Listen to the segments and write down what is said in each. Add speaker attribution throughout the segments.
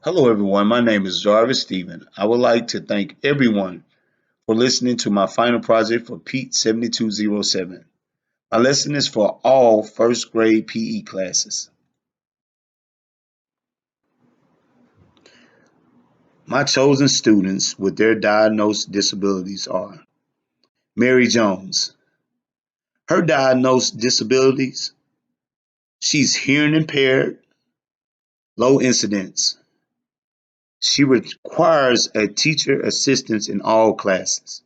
Speaker 1: Hello, everyone. My name is Jarvis Stephen. I would like to thank everyone for listening to my final project for Pete 7207. My lesson is for all first grade PE classes. My chosen students with their diagnosed disabilities are Mary Jones. Her diagnosed disabilities, she's hearing impaired, low incidence. She requires a teacher assistance in all classes.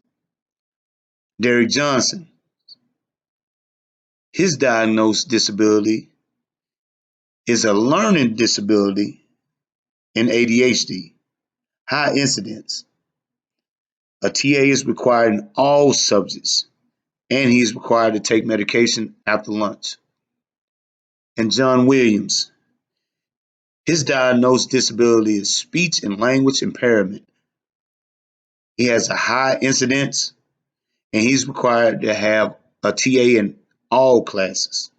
Speaker 1: Derek Johnson, his diagnosed disability is a learning disability and ADHD, high incidence. A TA is required in all subjects, and he is required to take medication after lunch. And John Williams, his diagnosed disability is speech and language impairment. He has a high incidence, and he's required to have a TA in all classes.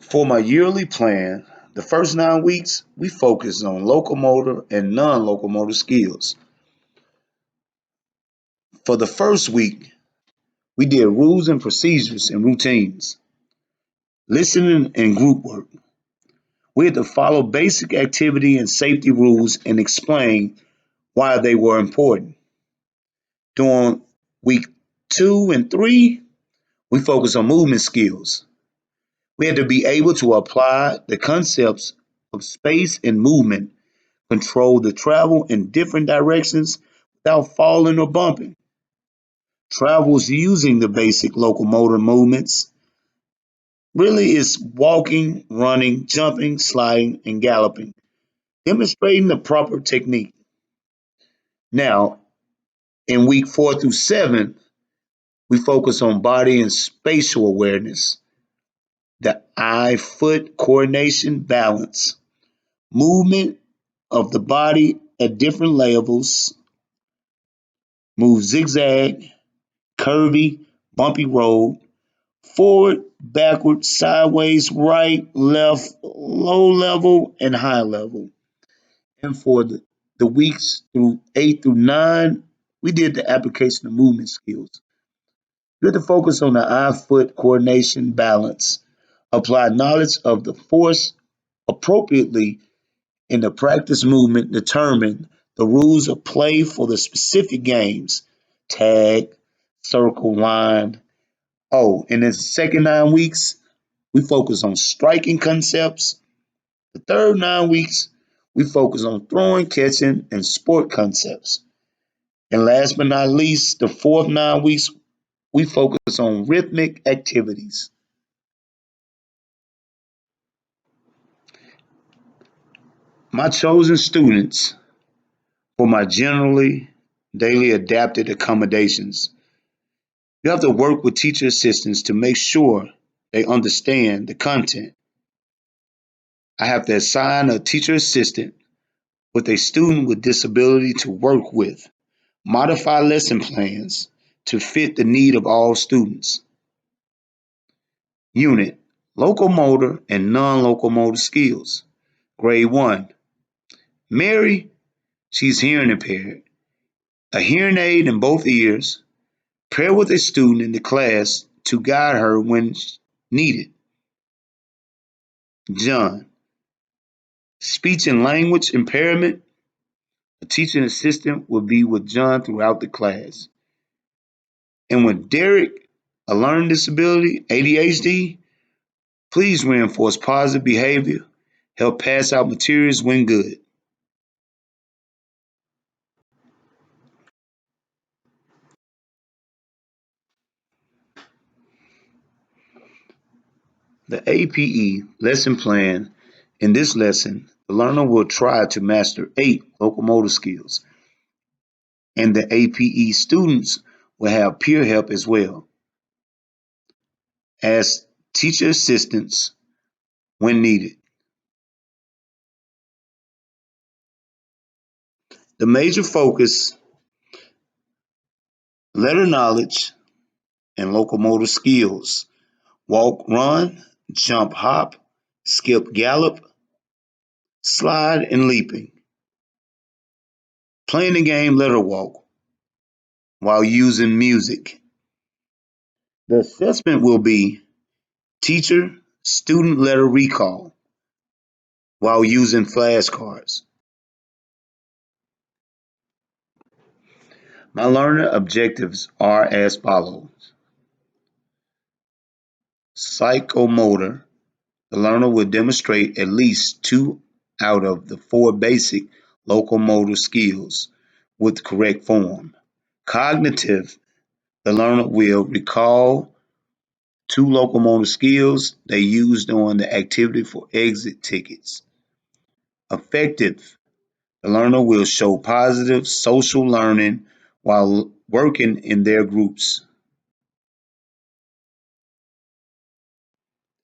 Speaker 1: For my yearly plan, the first 9 weeks, we focus on locomotor and non locomotor skills. For the first week, we did rules and procedures and routines, listening and group work. We had to follow basic activity and safety rules and explain why they were important. During week 2 and 3, we focused on movement skills. We had to be able to apply the concepts of space and movement, control the travel in different directions without falling or bumping. Travels using the basic locomotor movements really is walking, running, jumping, sliding, and galloping, demonstrating the proper technique. Now, in week 4 through 7, we focus on body and spatial awareness, the eye foot coordination balance, movement of the body at different levels, move zigzag, curvy, bumpy road, forward, backward, sideways, right, left, low level, and high level. And for the weeks through 8 through 9, we did the application of movement skills. You have to focus on the eye foot coordination balance, apply knowledge of the force appropriately in the practice movement, determine the rules of play for the specific games, tag, circle, line. Oh, and in the second 9 weeks, we focus on striking concepts. The third 9 weeks, we focus on throwing, catching, and sport concepts. And last but not least, the fourth 9 weeks, we focus on rhythmic activities. My chosen students for my generally daily adapted accommodations, you have to work with teacher assistants to make sure they understand the content. I have to assign a teacher assistant with a student with disability to work with, modify lesson plans to fit the need of all students. Unit Locomotor and non locomotor skills. Grade 1. Mary, she's hearing impaired. A hearing aid in both ears. Pair with a student in the class to guide her when needed. John, speech and language impairment. A teaching assistant will be with John throughout the class. And with Derek, a learning disability, ADHD, please reinforce positive behavior, help pass out materials when good. The APE lesson plan. In this lesson, the learner will try to master 8 locomotor skills, and the APE students will have peer help as well as teacher assistance when needed. The major focus: letter knowledge and locomotor skills, walk, run, jump hop, skip gallop, slide and leaping. Playing the game letter walk while using music. The assessment will be teacher student letter recall while using flashcards. My learner objectives are as follows. Psychomotor. The learner will demonstrate at least 2 out of the 4 basic locomotor skills with correct form. Cognitive. The learner will recall 2 locomotor skills they used on the activity for exit tickets. Affective. The learner will show positive social learning while working in their groups.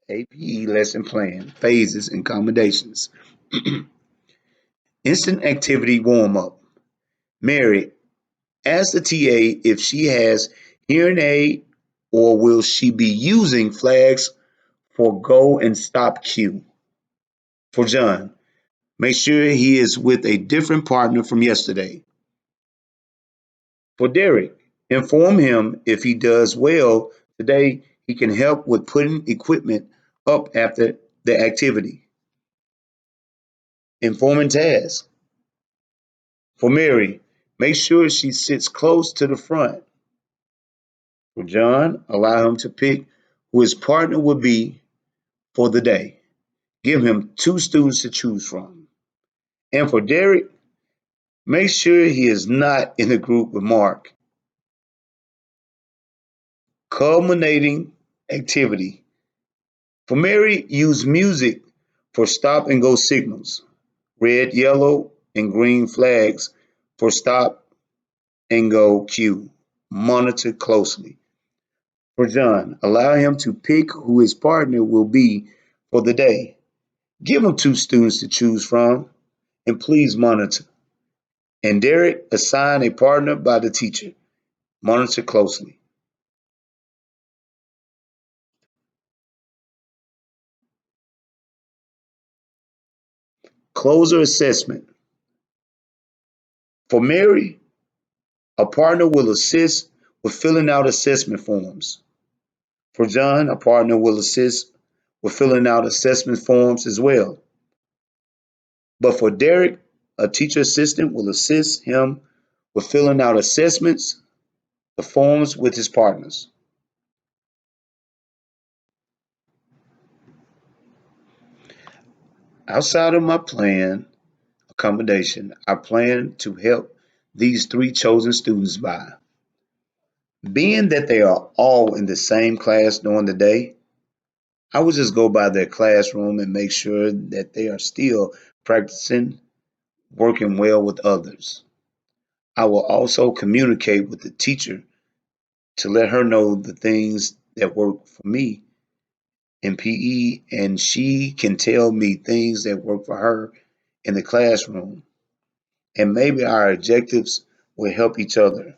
Speaker 1: APE lesson plan, phases, and accommodations. Instant activity warm up. Mary, ask the TA if she has hearing aid or will she be using flags for go and stop cue. For John, make sure he is with a different partner from yesterday. For Derek, inform him if he does well today, he can help with putting equipment up after the activity. Informing task. For Mary, make sure she sits close to the front. For John, allow him to pick who his partner will be for the day. Give him 2 students to choose from. And for Derek, make sure he is not in the group with Mark. Culminating activity. For Mary, use music for stop and go signals. Red, yellow, and green flags for stop and go cue. Monitor closely. For John, allow him to pick who his partner will be for the day. Give him 2 students to choose from, and please monitor. And Derek, assign a partner by the teacher. Monitor closely. Closer assessment. For Mary, a partner will assist with filling out assessment forms. For John, a partner will assist with filling out assessment forms as well. But for Derek, a teacher assistant will assist him with filling out assessments, the forms with his partners. Outside of my plan accommodation, I plan to help these 3 chosen students by being that they are all in the same class during the day. I will just go by their classroom and make sure that they are still practicing working well with others. I will also communicate with the teacher to let her know the things that work for me in PE, and she can tell me things that work for her in the classroom. And maybe our objectives will help each other.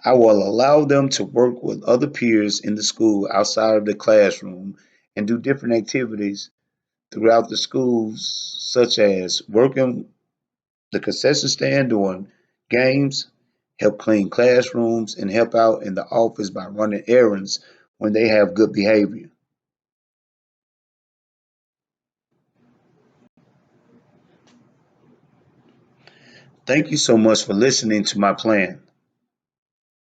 Speaker 1: I will allow them to work with other peers in the school outside of the classroom and do different activities throughout the schools, such as working the concession stand during games, help clean classrooms, and help out in the office by running errands when they have good behavior. Thank you so much for listening to my plan.